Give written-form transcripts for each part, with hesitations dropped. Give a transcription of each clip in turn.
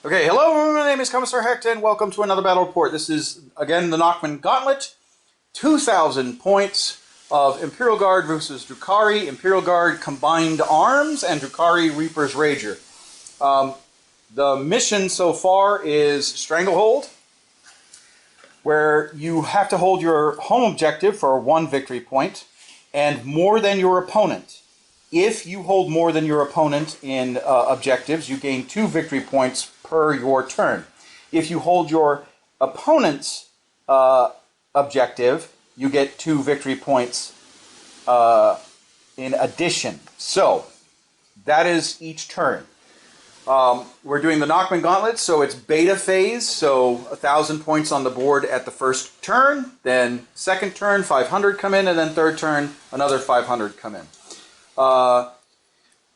Okay, hello, my name is Commissar Hecht, and welcome to another battle report. This is, again, the Nachmund Gauntlet. 2,000 points of Imperial Guard versus Drukhari, Imperial Guard Combined Arms, and Drukhari Reaper's Rager. The mission so far is Stranglehold, where you have to hold your home objective for 1 victory point, and more than your opponent. If you hold more than your opponent in objectives, you gain 2 victory points per your turn. If you hold your opponent's objective, you get 2 victory points in addition. So, that is each turn. We're doing the Nachmund Gauntlet, so it's beta phase, so 1,000 points on the board at the first turn, then second turn, 500 come in, and then third turn, another 500 come in.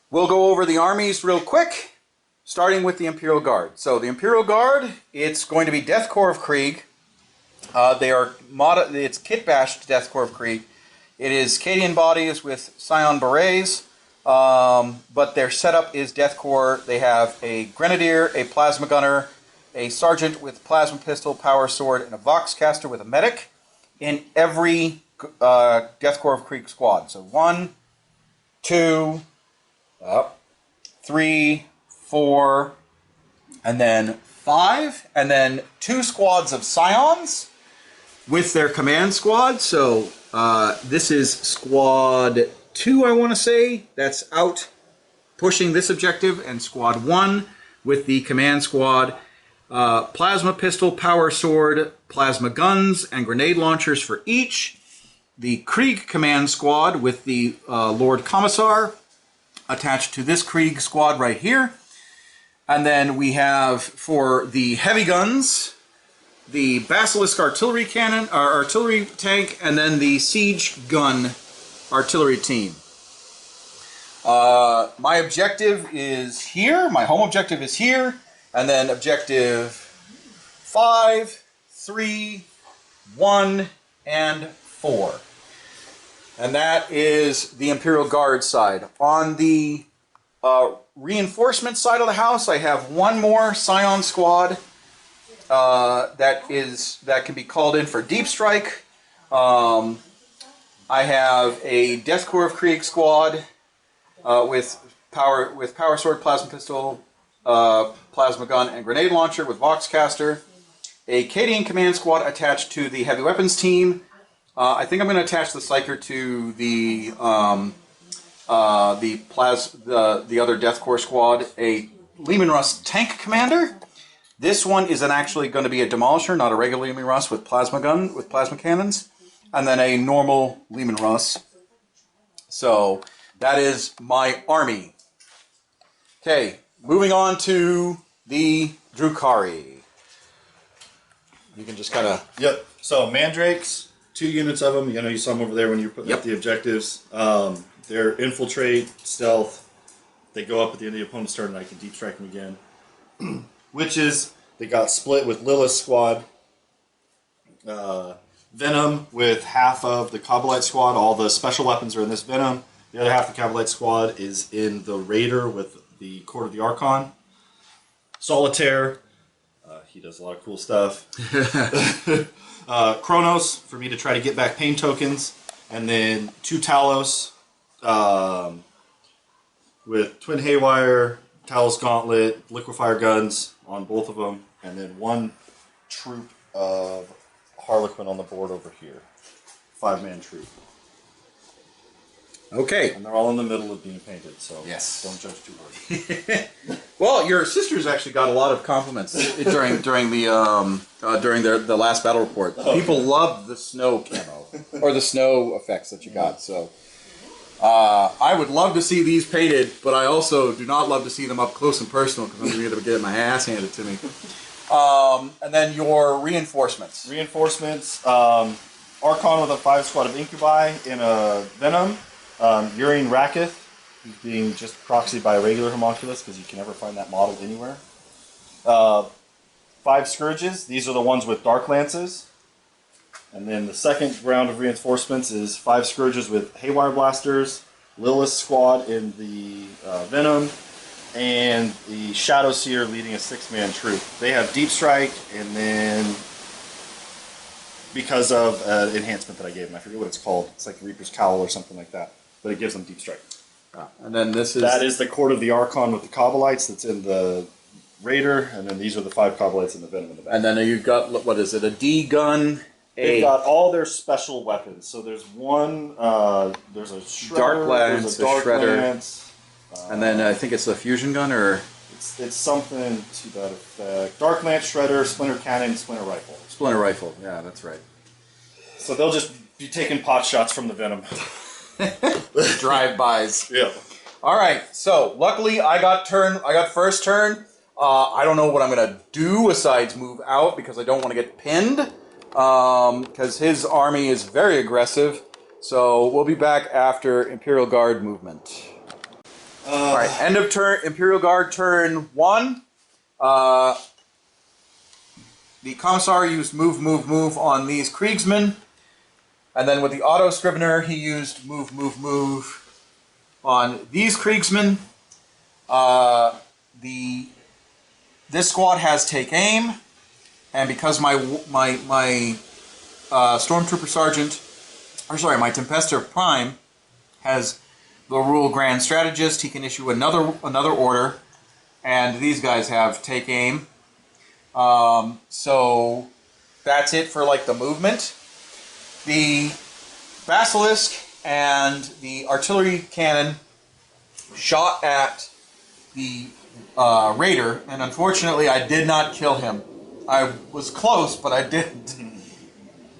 We'll go over the armies real quick, starting with the Imperial Guard. So the Imperial Guard, it's going to be Death Corps of Krieg. It's kit-bashed Death Corps of Krieg. It is Cadian bodies with Scion berets, but their setup is Death Corps. They have a Grenadier, a Plasma Gunner, a Sergeant with Plasma Pistol, Power Sword, and a Voxcaster with a Medic in every Death Corps of Krieg squad. So 1, 2, 3, 4, and then 5, and then 2 squads of Scions with their command squad. So this is squad 2, I want to say, that's out pushing this objective, and squad 1 with the command squad. Plasma pistol, power sword, plasma guns, and grenade launchers for each. The Krieg command squad with the Lord Commissar attached to this Krieg squad right here. And then we have, for the heavy guns, the Basilisk artillery cannon, artillery tank, and then the siege gun artillery team. My objective is here. My home objective is here. And then objective 5, 3, 1, and 4. And that is the Imperial Guard side. On the reinforcement side of the house, I have 1 more Scion squad that can be called in for deep strike. I have a Death Corps of Krieg squad with power sword, plasma pistol, plasma gun, and grenade launcher with Voxcaster. A Cadian command squad attached to the heavy weapons team. I think I'm going to attach the Psyker to the other Death Corps squad. A Leman Russ tank commander. This one is actually going to be a demolisher, not a regular Leman Russ with plasma gun with plasma cannons, and then a normal Leman Russ. So that is my army. Okay, moving on to the Drukhari. You can just kind of... Yep. So Mandrakes. 2 units of them. You saw them over there when you were putting up the objectives. They're infiltrate, stealth. They go up at the end of the opponent's turn, and I can deep strike them again. Witches, they got split with Lilith's squad. Venom with half of the Kabbalite squad. All the special weapons are in this Venom. The other half of the Kabbalite squad is in the Raider with the Court of the Archon. Solitaire. He does a lot of cool stuff. Kronos, for me to try to get back pain tokens, and then 2 Talos with Twin Haywire, Talos Gauntlet, Liquefier guns on both of them, and then 1 troop of Harlequin on the board over here. 5-man troop. Okay. And they're all in the middle of being painted, so yes, don't judge too hard. Well, your sisters actually got a lot of compliments during the last battle report. People loved the snow camo or the snow effects that you got. So I would love to see these painted, but I also do not love to see them up close and personal because I'm going to get my ass handed to me. And then your reinforcements. Reinforcements. Archon with a 5 squad of Incubi in a Venom. Urine Raketh, he's being just proxied by a regular homunculus because you can never find that model anywhere. 5 Scourges, these are the ones with Dark Lances. And then the second round of reinforcements is 5 Scourges with Haywire Blasters, Lilith's squad in the Venom, and the Shadow Seer leading a 6-man troop. They have deep strike, and then because of an enhancement that I gave them, I forget what it's called. It's like Reaper's Cowl or something like that, but it gives them deep strike. And then that is the Court of the Archon with the Cobalites that's in the Raider, and then these are the 5 Cobalites in the Venom in the back. And then you've got, what is it, a D gun? They've got all their special weapons. So there's one, there's a Shredder, Dark Lance, there's a Dark Shredder. Lance. And then I think it's a fusion gun, or? It's something to that effect. Dark Lance, Shredder, Splinter Cannon, Splinter Rifle. Splinter Rifle, yeah, that's right. So they'll just be taking pot shots from the Venom. Drive-bys. Yeah. All right. So luckily, I got first turn. I don't know what I'm gonna do besides move out because I don't want to get pinned. Because his army is very aggressive. So we'll be back after Imperial Guard movement. All right. End of turn. Imperial Guard turn 1. The Commissar used move on these Kriegsmen. And then with the Auto Scrivener, he used move on these Kriegsmen. This squad has take aim, and because my Stormtrooper Sergeant, or sorry, my Tempester Prime has the rule Grand Strategist, he can issue another order, and these guys have take aim. So that's it for like the movement. The Basilisk and the artillery cannon shot at the Raider, and unfortunately I did not kill him. I was close, but I didn't.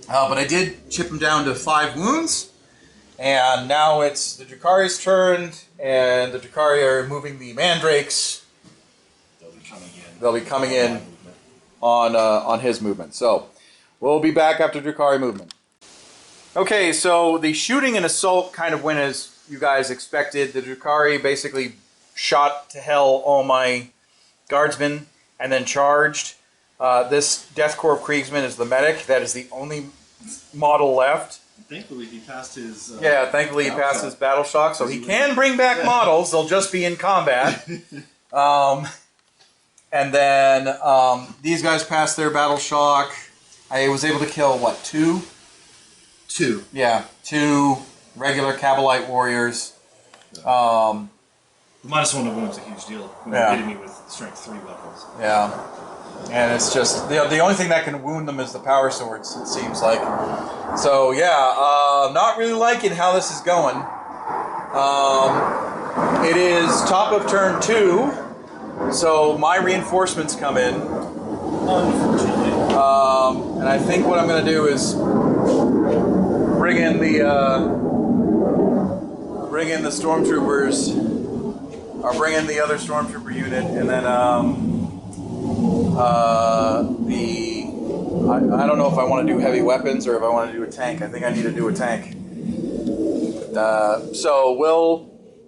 But I did chip him down to 5 wounds, and now it's the Drukhari's turn, and the Drukhari are moving the Mandrakes. They'll be coming in on his movement. So we'll be back after Drukhari movement. Okay, so the shooting and assault kind of went as you guys expected. The Drukhari basically shot to hell all my guardsmen and then charged. This Death Corps Kriegsman is the medic. That is the only model left. Thankfully, he passed his... thankfully he passed his battle shock, so he can bring back models. They'll just be in combat. And then these guys passed their battle shock. I was able to kill, what, 2? 2. Yeah, 2 regular Cabalite warriors. The -1 to wound is a huge deal. They're hitting me with strength 3 weapons. Yeah. And it's just, the only thing that can wound them is the power swords, it seems like. So, yeah, not really liking how this is going. It is top of turn 2, so my reinforcements come in. Unfortunately. And I think what I'm going to do is bring in the stormtroopers, or bring in the other stormtrooper unit, and then I don't know if I want to do heavy weapons or if I want to do a tank. I think I need to do a tank. So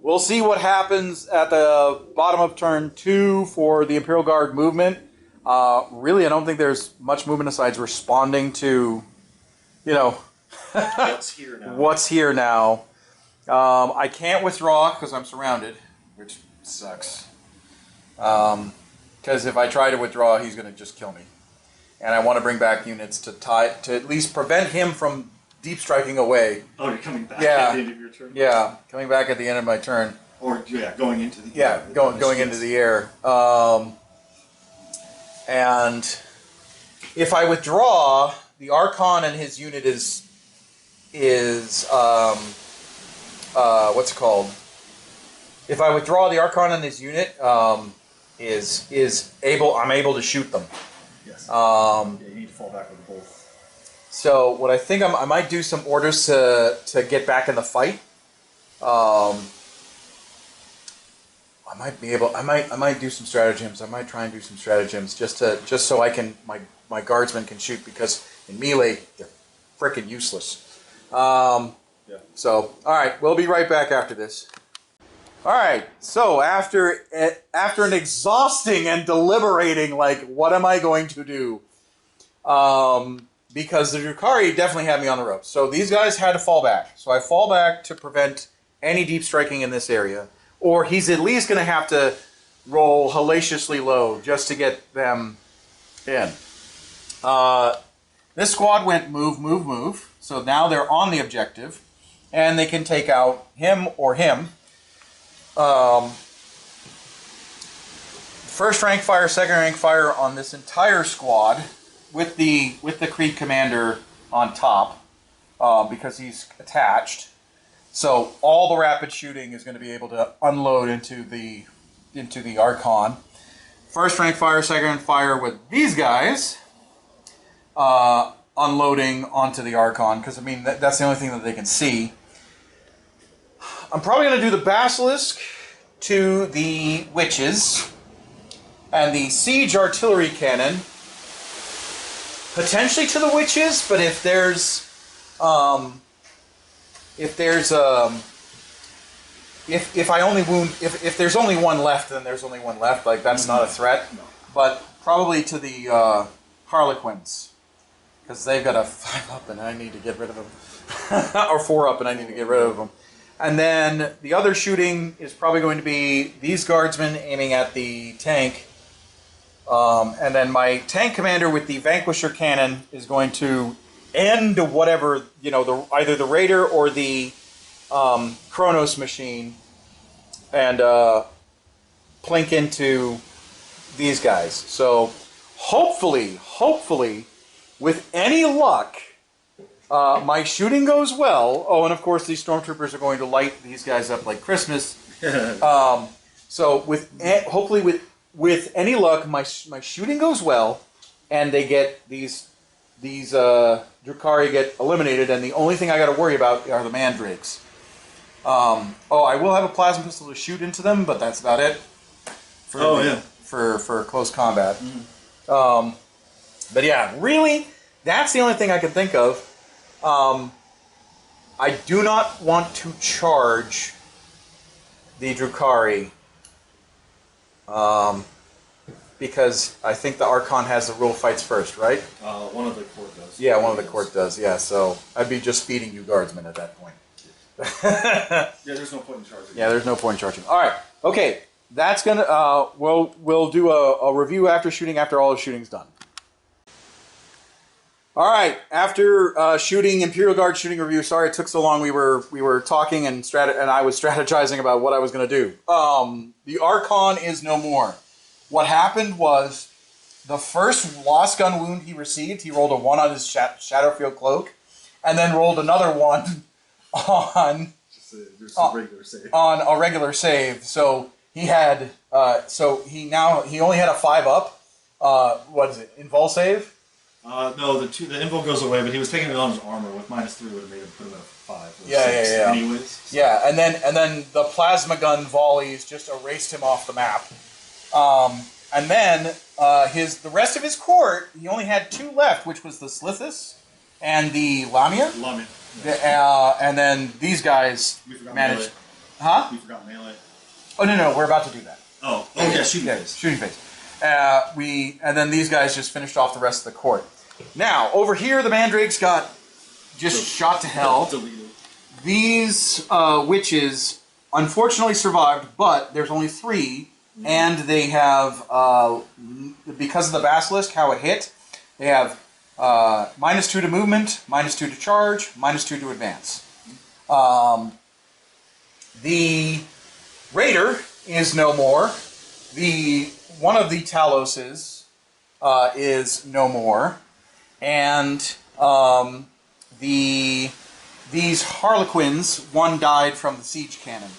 we'll see what happens at the bottom of turn 2 for the Imperial Guard movement. Really, I don't think there's much movement besides responding to, What's here now. What's here now. I can't withdraw because I'm surrounded, which sucks. Because if I try to withdraw, he's going to just kill me. And I want to bring back units to at least prevent him from deep striking away. Oh, you're coming back at the end of your turn? Yeah, coming back at the end of my turn. Or, going into the air. Yeah, going into the air. And if I withdraw, the Archon and his unit is what's it called? If I withdraw, the Archon and his unit I'm able to shoot them. Yes. You need to fall back with both. So what I think I might do some orders to get back in the fight. I might do some stratagems. I might try and do some stratagems just so I can my guardsmen can shoot, because in melee they're freaking useless. So all right, we'll be right back after this. All right, so after an exhausting and deliberating, like, what am I going to do? Because the Drukhari definitely had me on the ropes. So these guys had to fall back. So I fall back to prevent any deep striking in this area. Or he's at least going to have to roll hellaciously low just to get them in. This squad went move, move, move. So now they're on the objective, and they can take out him or him. First rank fire, second rank fire on this entire squad, with the Creed commander on top, because he's attached. So all the rapid shooting is going to be able to unload into the Archon. First rank fire, second rank fire with these guys, unloading onto the Archon, because I mean that's the only thing that they can see. I'm probably going to do the Basilisk to the Witches, and the Siege Artillery Cannon potentially to the Witches, but if there's if there's only one left, then there's only one left. Like, that's not a threat. No. But probably to the Harlequins, because they've got a 5 up and I need to get rid of them, or 4 up and I need to get rid of them. And then the other shooting is probably going to be these guardsmen aiming at the tank. And then my tank commander with the Vanquisher cannon is going to end whatever, either the Raider or the Kronos machine, and plink into these guys. So hopefully, with any luck, my shooting goes well. Oh, and of course these stormtroopers are going to light these guys up like Christmas. So hopefully with any luck, my shooting goes well, and they get these Drukhari get eliminated, and the only thing I got to worry about are the mandrakes. I will have a plasma pistol to shoot into them, but that's about it. For close combat. Mm-hmm. But yeah, really, that's the only thing I can think of. I do not want to charge the Drukhari, because I think the Archon has the rule fights first, right? One of the court does. Yeah, one of the court does, yeah. So I'd be just feeding you guardsmen at that point. Yeah, there's no point in charging. Yeah, there's no point in charging. All right, okay. That's gonna. We'll do a review after all the shooting's done. All right, after shooting Imperial Guard shooting review. Sorry it took so long. We were talking and I was strategizing about what I was gonna do. The Archon is no more. What happened was, the first lost gun wound he received, he rolled a 1 on his Shadowfield Cloak, and then rolled another 1 on regular save. On a regular save. So he had he only had a 5 up. What is it? Invul save? No, the invul goes away, but he was taking it on his armor. With -3 would have made him put him at a 5. Yeah. Anyways. So. Yeah, and then the plasma gun volleys just erased him off the map. And then the rest of his court, he only had 2 left, which was the Slithis and the Lamia. And then these guys managed. Melee. Huh? We forgot melee. Oh no, we're about to do that. Oh, yeah, shooting phase. Shooting phase. And then these guys just finished off the rest of the court. Now over here, the mandrakes got just shot to hell. Deleted. These witches unfortunately survived, but there's only 3. And they have, because of the Basilisk, how it hit, they have -2 to movement, -2 to charge, -2 to advance. The Raider is no more. One of the Taloses is no more. And these Harlequins, 1 died from the siege cannon.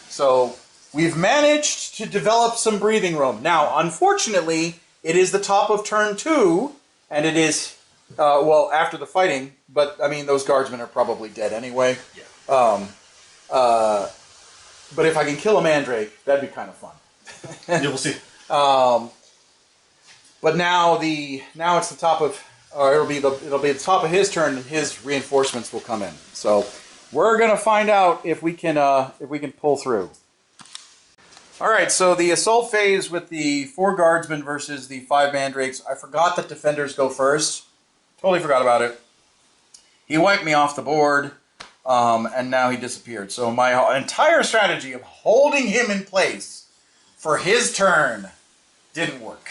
So we've managed to develop some breathing room. Now, unfortunately, it is the top of turn 2, and it is, after the fighting, but, I mean, those guardsmen are probably dead anyway. Yeah. But if I can kill a mandrake, that'd be kind of fun. Yeah, we'll see. But now it's the top of, or it'll be the top of his turn, and his reinforcements will come in. So we're gonna find out if we can pull through. All right, so the assault phase with the 4 guardsmen versus the 5 mandrakes. I forgot that defenders go first. Totally forgot about it. He wiped me off the board, and now he disappeared. So my entire strategy of holding him in place for his turn didn't work.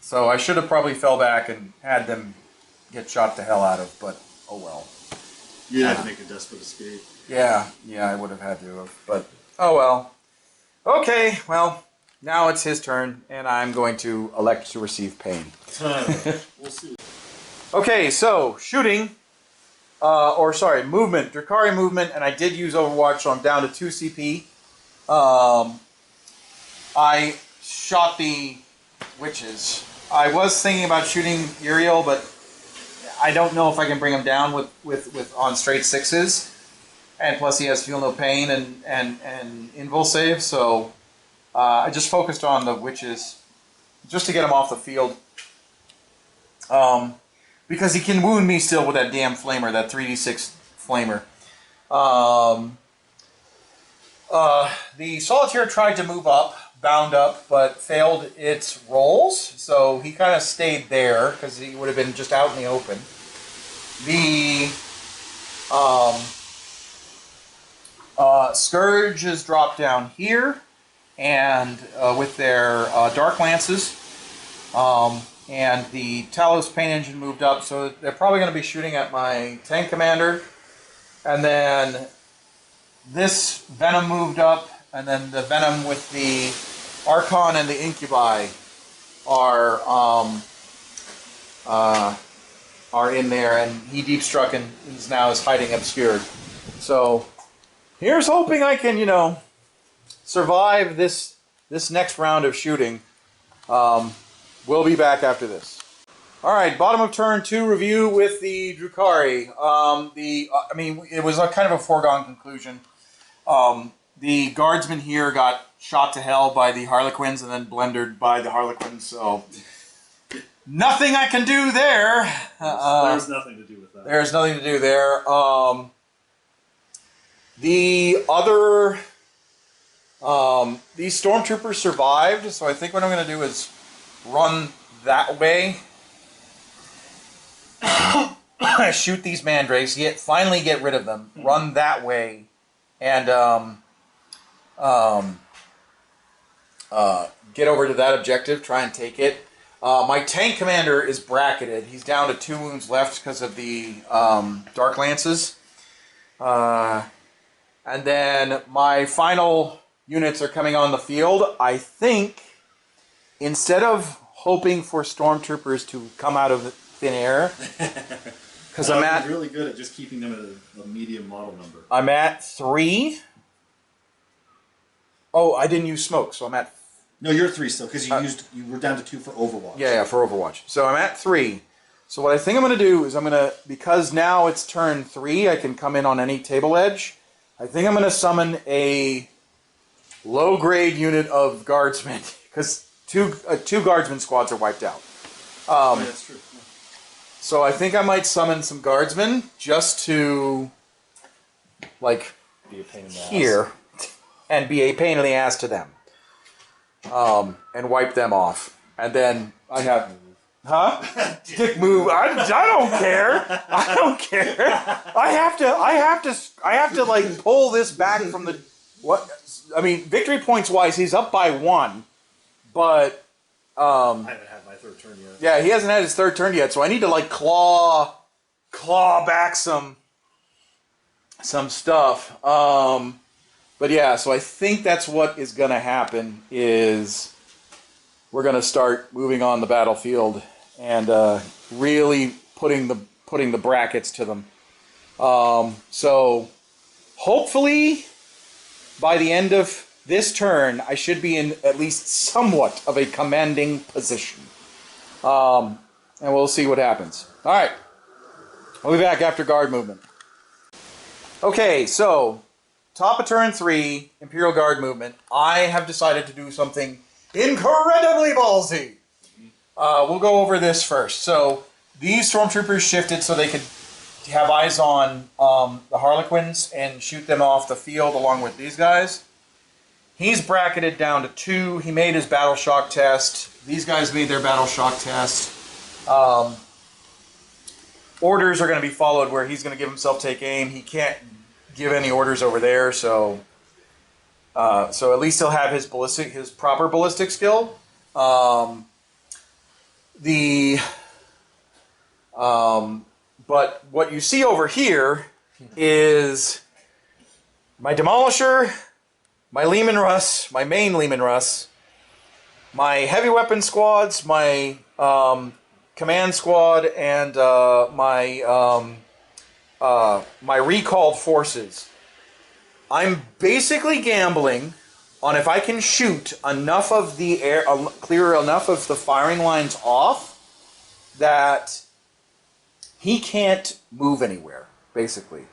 So I should have probably fell back and had them get shot the hell out of, but oh well. You had to make a desperate escape. Yeah, I would have had to have, but oh well. Okay, well, now it's his turn, and I'm going to elect to receive pain. We'll see. Okay, so shooting, movement, Drukhari movement, and I did use Overwatch, so I'm down to 2 CP. I shot the witches. I was thinking about shooting Uriel, but I don't know if I can bring him down with on straight 6s. And plus he has Feel No Pain and Invul save, so I just focused on the witches just to get him off the field. Because he can wound me still with that damn flamer, that 3d6 flamer. The Solitaire tried to move up, bound up, but failed its rolls, so he kind of stayed there because he would have been just out in the open. The Scourge is dropped down here, and with their Dark Lances, and the Talos Pain Engine moved up, so they're probably going to be shooting at my tank commander, and then this Venom moved up, and then the Venom with the Archon and the Incubi are in there, and he deep struck and he's now is hiding obscured. So here's hoping I can, survive this next round of shooting. We'll be back after this. All right, bottom of turn 2 review with the Drukhari. It was a kind of a foregone conclusion. The guardsman here got shot to hell by the Harlequins and then blendered by the Harlequins, so nothing I can do there. There's nothing to do with that. There's nothing to do there. The other... these stormtroopers survived, so I think what I'm going to do is run that way. Shoot these mandrakes, finally get rid of them, run that way, and get over to that objective, try and take it. My tank commander is bracketed. He's down to 2 wounds left because of the Dark Lances. And then my final units are coming on the field. I think instead of hoping for stormtroopers to come out of thin air, because I'm really good at just keeping them at a medium model number. I'm at 3. Oh, I didn't use smoke, so I'm at... No, you're 3 still, because you were down to 2 for Overwatch. Yeah, for Overwatch. So I'm at 3. So what I think I'm going to do is because now it's turn 3, I can come in on any table edge. I think I'm going to summon a low-grade unit of guardsmen, because two guardsmen squads are wiped out. That's true. Yeah. So I think I might summon some guardsmen just to, be a pain in the here, and be a pain in the ass to them. And wipe them off. And then I have... Huh? Dick move. I don't care. I don't care. I have to like pull this back from the... What? I mean, victory points wise, he's up by 1. But... I haven't had my 3rd turn yet. Yeah, he hasn't had his 3rd turn yet, so I need to like claw back some stuff. But yeah, so I think that's what is going to happen is we're going to start moving on the battlefield and really putting the brackets to them. So hopefully by the end of this turn, I should be in at least somewhat of a commanding position. And we'll see what happens. All right. I'll be back after guard movement. Okay, so top of turn 3, Imperial Guard movement. I have decided to do something incredibly ballsy. We'll go over this first. So these stormtroopers shifted so they could have eyes on the Harlequins and shoot them off the field along with these guys. He's bracketed down to 2. He made his battle shock test. These guys made their battle shock test. Orders are going to be followed where he's going to give himself take aim. He can't give any orders over there, so So at least he'll have his proper ballistic skill. But what you see over here is my Demolisher, my Lehman Russ, my main Lehman Russ, my heavy weapon squads, my command squad, and my recalled forces. I'm basically gambling on if I can shoot enough of the air, clear enough of the firing lines off that he can't move anywhere, basically.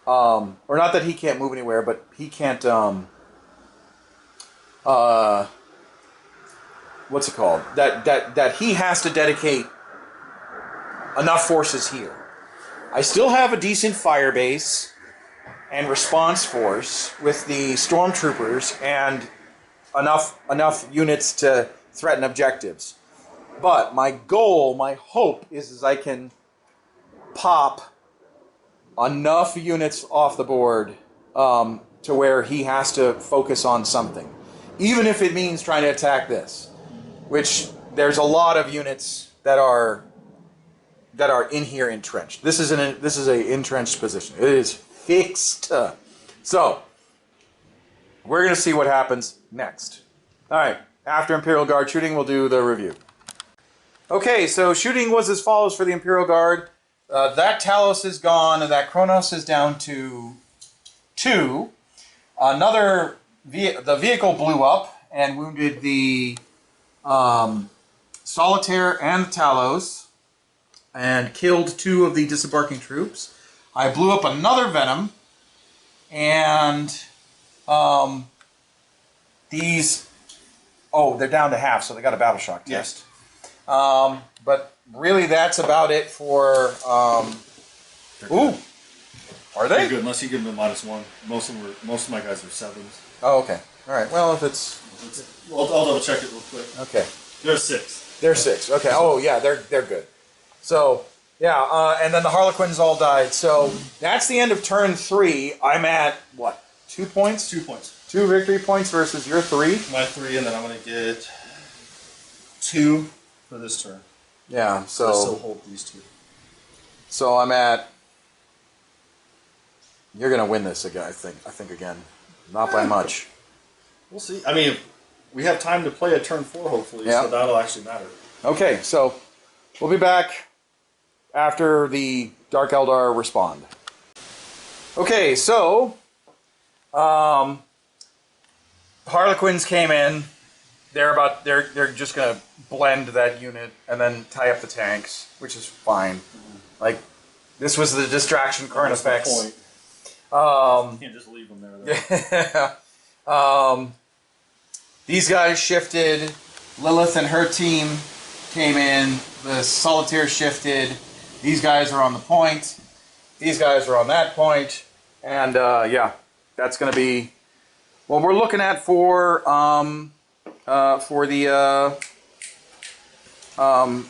Or not that he can't move anywhere, but he can't, what's it called? That he has to dedicate enough forces here. I still have a decent fire base and response force with the stormtroopers and enough units to threaten objectives. But my goal, my hope is I can pop enough units off the board to where he has to focus on something, even if it means trying to attack this. Which there's a lot of units that are in here entrenched. This is a entrenched position. It is fixed. So we're going to see what happens next. All right. After Imperial Guard shooting, we'll do the review. Okay, so shooting was as follows for the Imperial Guard. That Talos is gone, and that Kronos is down to 2. The vehicle blew up and wounded the Solitaire and the Talos, and killed 2 of the disembarking troops. I blew up another Venom, and these... Oh, they're down to half, so they got a battle shock test. Yes. But really, that's about it for... Ooh! Are they? They're good, unless you give them a -1. Most of my guys are 7s. Oh, okay. All right. Well, if it's... I'll double check it real quick. Okay. They're 6. They're 6. Okay. Oh, yeah, they're good. So, yeah, and then the Harlequins all died. So, that's the end of turn 3. I'm at, what, 2 points? 2 points. 2 victory points versus your 3? My 3, and then I'm going to get 2 for this turn. Yeah, so... I still hold these 2. So I'm at... You're going to win this again, I think again. Not by much. We'll see. I mean, we have time to play a turn 4, hopefully, so that'll actually matter. Okay, so we'll be back after the Dark Eldar respond. Okay, so Harlequins came in. They're just gonna blend that unit and then tie up the tanks, which is fine. Like, this was the distraction current effects. Point. You can't just leave them there, though. Yeah. These guys shifted. Lilith and her team came in. The Solitaire shifted. These guys are on the point. These guys are on that point. And, yeah, that's going to be what we're looking at for the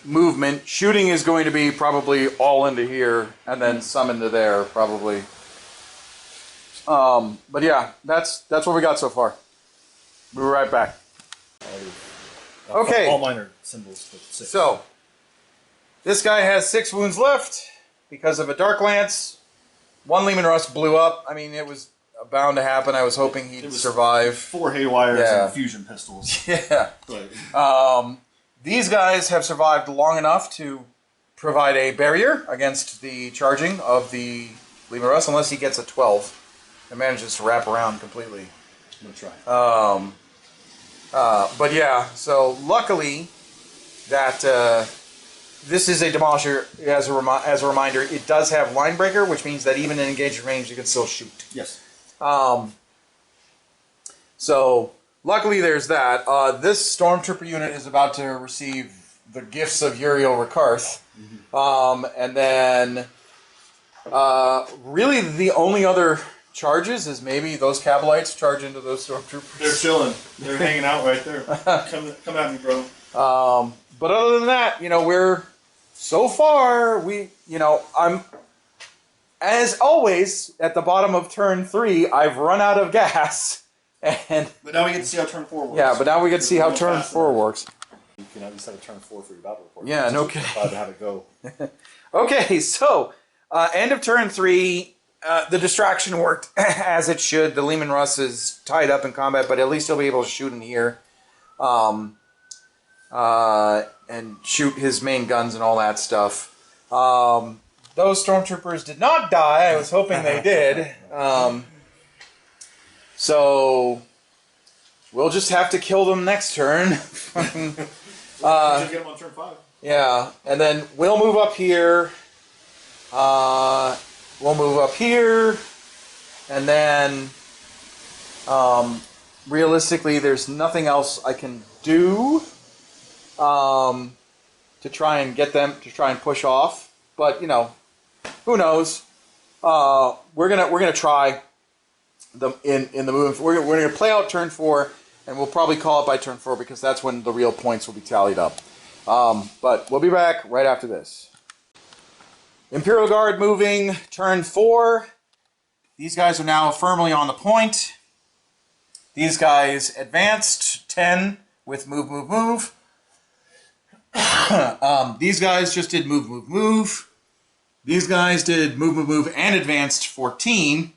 movement. Shooting is going to be probably all into here and then some into there, probably. But yeah, that's what we got so far. We'll be right back. Okay. All minor symbols. But 6. So, this guy has 6 wounds left because of a Dark Lance. 1 Lehman Russ blew up. I mean, it was bound to happen. I was hoping he'd survive. 4 Haywires and fusion pistols. Yeah. But. These guys have survived long enough to provide a barrier against the charging of the Lehman Russ, unless he gets a 12 and manages to wrap around completely. I'm gonna try. But yeah, so luckily that this is a Demolisher. As a reminder, it does have line breaker, which means that even in engaged range, you can still shoot. Yes. So luckily there's that. This Stormtrooper unit is about to receive the gifts of Uriel Rakarth. And then really the only other charges is maybe those Cabalites charge into those Stormtroopers. They're chilling. They're hanging out right there. Come at me, bro. But other than that, we're so far I'm as always at the bottom of turn 3. I've run out of gas, And But now we get to see how turn 4 works. yeah, but now we get to see how turn 4 works. You can at least have a turn 4 for your battle report. Yeah, no kidding. kidding. To have it go. Okay, so end of turn 3. The distraction worked as it should. The Leman Russ is tied up in combat, but at least he'll be able to shoot in here. And shoot his main guns and all that stuff. Those stormtroopers did not die. I was hoping they did. So we'll just have to kill them next turn. You should get them on turn 5. Yeah, and then we'll move up here. We'll move up here, and then realistically, there's nothing else I can do to try and get them to try and push off. But you know, who knows? We're gonna try the in the move. We're gonna play out turn 4, and we'll probably call it by turn 4 because that's when the real points will be tallied up. But we'll be back right after this. Imperial Guard moving turn 4. These guys are now firmly on the point. These guys advanced 10 with move, move, move. These guys just did move, move, move. These guys did move, move, move and advanced 14.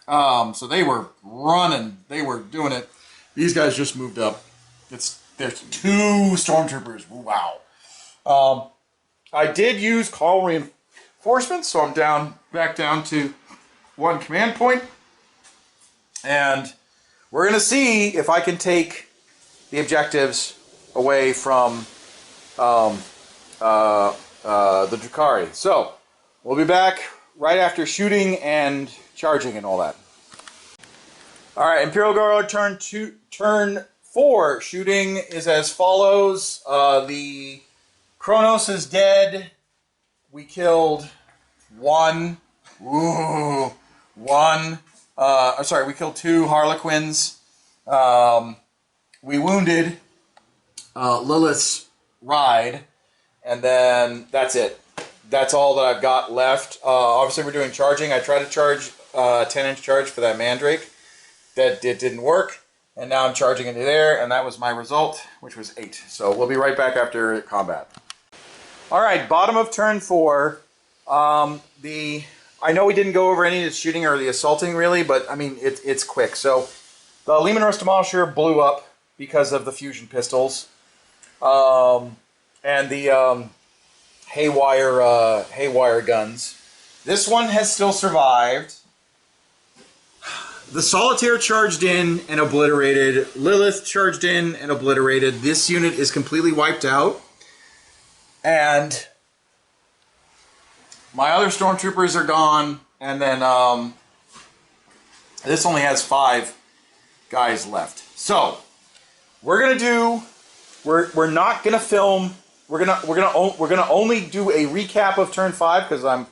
So they were running. They were doing it. These guys just moved up. There's 2 stormtroopers. Wow. I did use call reinforcements, so I'm back down to 1 command point. And we're going to see if I can take the objectives away from the Drukhari. So we'll be back right after shooting and charging and all that. All right, Imperial Guard turn 4 shooting is as follows. The Kronos is dead. We killed 1. Ooh, 1. We killed 2 Harlequins. We wounded Lilith's ride, and then that's it. That's all that I've got left. Obviously, we're doing charging. I tried to charge 10-inch charge for that Mandrake. That it didn't work, and now I'm charging into there, and that was my result, which was 8. So we'll be right back after combat. All right, bottom of turn 4. I know we didn't go over any of the shooting or the assaulting really, but I mean it's quick. So the Leman Russ Demolisher blew up because of the fusion pistols, and the haywire guns. This one has still survived. The Solitaire charged in and obliterated. Lilith charged in and obliterated. This unit is completely wiped out. And my other stormtroopers are gone. And then this only has 5 guys left. So we're gonna do. We're not gonna film. We're gonna only do a recap of turn 5 because I'm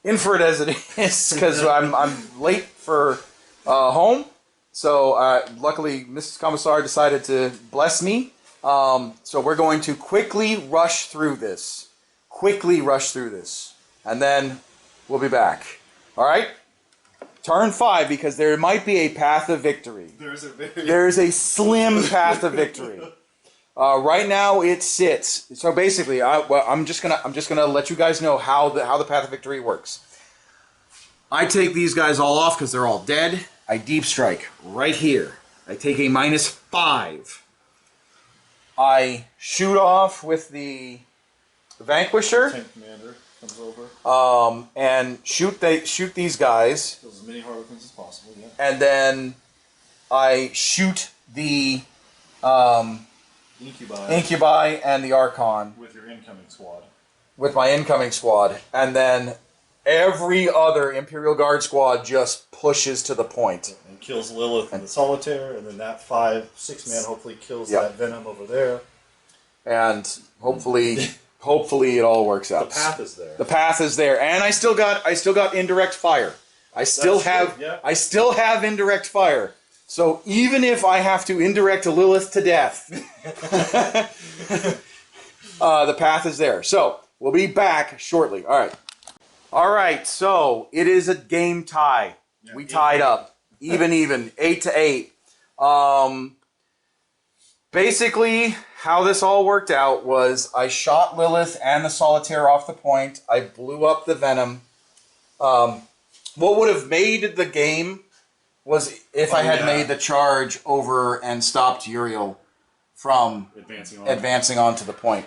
in for it as it is because I'm late for home. So luckily, Mrs. Commissar decided to bless me. So we're going to quickly rush through this. And then we'll be back. All right? Turn 5, because there might be a path of victory. There's a slim path of victory. Right now it sits. So basically, I'm just gonna let you guys know how the path of victory works. I take these guys all off because they're all dead. I deep strike right here. I take a -5. I shoot off with the Vanquisher. Tank commander comes over. And shoot these guys. Kills as many Harlequins as possible. Yeah. And then I shoot the Incubi and the Archon with your incoming squad. With my incoming squad, and then every other Imperial Guard squad just pushes to the point. And kills Lilith and the Solitaire, and then that 5-6 man hopefully kills that Venom over there. And hopefully it all works out. The path is there. The path is there, and I still got indirect fire. I still have indirect fire. So even if I have to indirect Lilith to death, the path is there. So we'll be back shortly. All right. So it is a game tie. Yeah, we tied up, even, 8-8. Basically, how this all worked out was I shot Lilith and the Solitaire off the point. I blew up the Venom. What would have made the game was if I had made the charge over and stopped Uriel from advancing onto the point.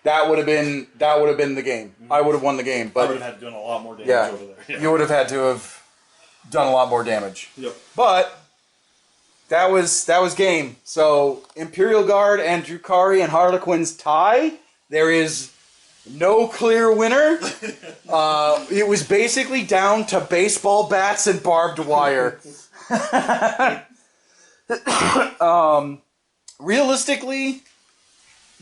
That would have been the game. Mm-hmm. I would have won the game. But I would have had to do a lot more damage over there. Yeah. You would have had to have done a lot more damage. Yep. But that was game. So Imperial Guard and Drukhari and Harlequins tie. There is no clear winner. It was basically down to baseball bats and barbed wire. Realistically,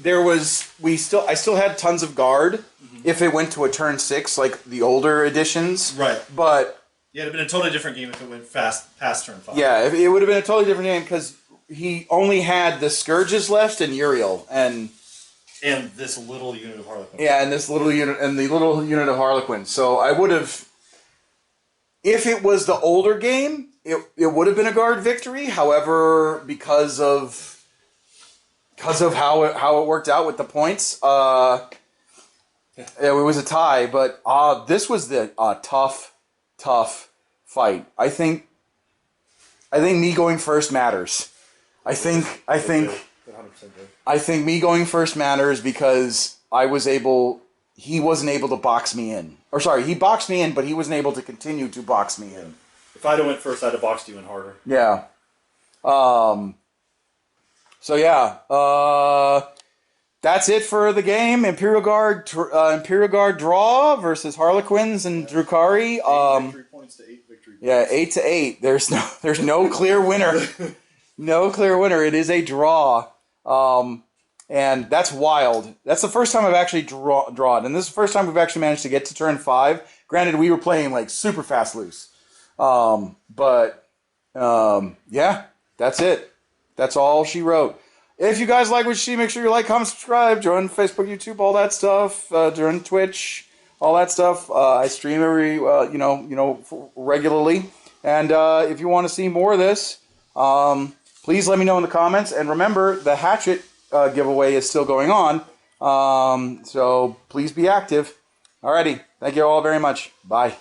I still had tons of guard if it went to a turn 6 like the older editions. Right. But yeah, it'd have been a totally different game if it went past turn 5. Yeah, it would have been a totally different game because he only had the Scourges left and Uriel and this little unit of Harlequins. Yeah, and the little unit of Harlequins. So I would have, if it was the older game, it would have been a guard victory. However, because of how it worked out with the points, it was a tie. But this was the tough fight. I think me going first matters. I think me going first matters because he wasn't able to box me in. Or sorry, he boxed me in, but he wasn't able to continue to box me in. If I'd have went first, I'd have boxed you in harder. Yeah. So yeah, that's it for the game. Imperial Guard draw versus Harlequins and Drukhari. 8 victory points to 8 victory points. Yeah, 8-8. There's no clear winner. No clear winner. It is a draw. And that's wild. That's the first time I've actually drawn. And this is the first time we've actually managed to get to turn 5. Granted, we were playing like super fast loose. Yeah, that's it. That's all she wrote. If you guys like what you see, make sure you like, comment, subscribe, join Facebook, YouTube, all that stuff, join Twitch, all that stuff. I stream every, regularly. And if you want to see more of this, please let me know in the comments. And remember, the hatchet giveaway is still going on. So please be active. Alrighty. Thank you all very much. Bye.